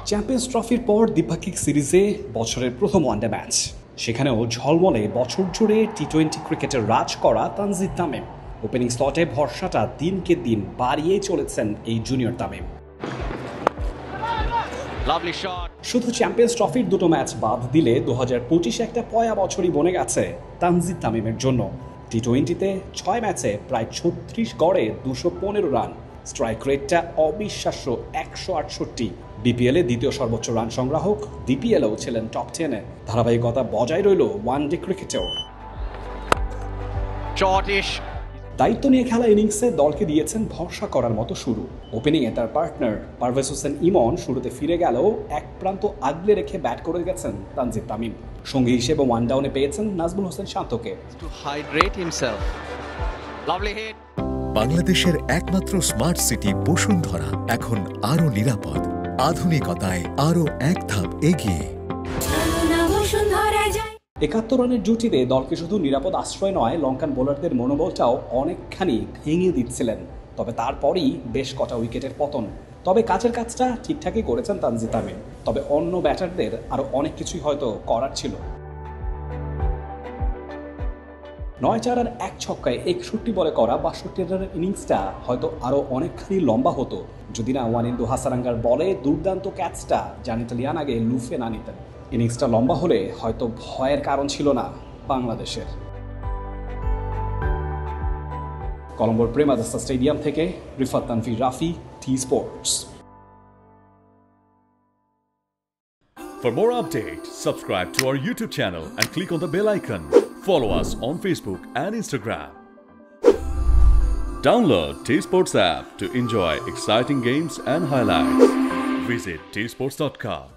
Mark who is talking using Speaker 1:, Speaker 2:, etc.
Speaker 1: Champions ট্রফির পর দ্বিপাক্ষিক সিরিজে বছরের প্রথম ওয়ানডে ম্যাচ, সেখানেও ঝলমলে বছর জুড়ে টি-20 ক্রিকেটের রাজ করা তানজিদ তামিম। ওপেনিং স্লটে ভরসাটা দিনকে দিন বাড়িয়ে চলেছেন এই জুনিয়র তামিম। শুধু চ্যাম্পিয়ন্স ট্রফির দুটো ম্যাচ বাদ দিলে 2025 একটা পয়া বছরই বনে গেছে তানজিদ তামিমের জন্য। টি-20তে 6 ম্যাচে প্রায় 36 গড়ে 215 রান, স্ট্রাইক রেটটা অবিশ্বাস্য 168। বিপিএলে দ্বিতীয় সর্বোচ্চ রান সংগ্রাহক, ডিপিএলেও ছিলেন টপ 10-এ। ধারাবাহিকতা বজায় রইল ওয়ানডে ক্রিকেটেও। দায়িত্ব নিয়ে খেলা ইনিংসে দলকে দিয়েছেন ভরসা করার মতো শুরু। ওপেনিংয়ে তার পার্টনার পারভেজ হোসেন ইমন শুরুতে ফিরে গেলেও এক প্রান্ত আগলে রেখে ব্যাট করে গেছেন তানজিদ তামিম। সঙ্গী হিসেবে ওয়ান ডাউনে পেয়েছেন নাজমুল হোসেন শান্তকে।
Speaker 2: বাংলাদেশের একমাত্র স্মার্ট সিটি বসুন্ধরা এখন আরো নিরাপদ, আধুনিকতায় আরো এক ধাপ এগিয়ে।
Speaker 1: 71 রানের জুটিতে দলকে শুধু নিরাপদ আশ্রয় নয়, লঙ্কান বোলারদের মনোবলটাও অনেকখানি ভেঙে দিচ্ছিলেন। তবে তারপরই বেশ কটা উইকেটের পতন। তবে কাজের কাজটা ঠিকঠাকই করেছেন তানজিদ তামিম। তবে অন্য ব্যাটারদের আরও অনেক কিছুই হয়তো করার ছিল। 9-4 আর 1 ছক্কায় 61 বলে করা 62 রানের ইনিংসটা হয়তো আরও অনেকখানি লম্বা হতো যদি না ওয়ানিন্দু হাসারাঙ্গার বলে দুর্দান্ত ক্যাচটা জানিত লিয়ানাগে লুফে না নিতেন। ইনিংসটা লম্বা হলে হয়তো ভয়ের কারণ ছিল না বাংলাদেশের। কলম্বোর প্রেমাদাসা স্টেডিয়াম থেকে Rifat Tanvir Rafi, T Sports.
Speaker 3: For more updates, subscribe to our YouTube channel and click on the bell icon. Follow us on Facebook and Instagram. Download T Sports app to enjoy exciting games and highlights. Visit tsports.com.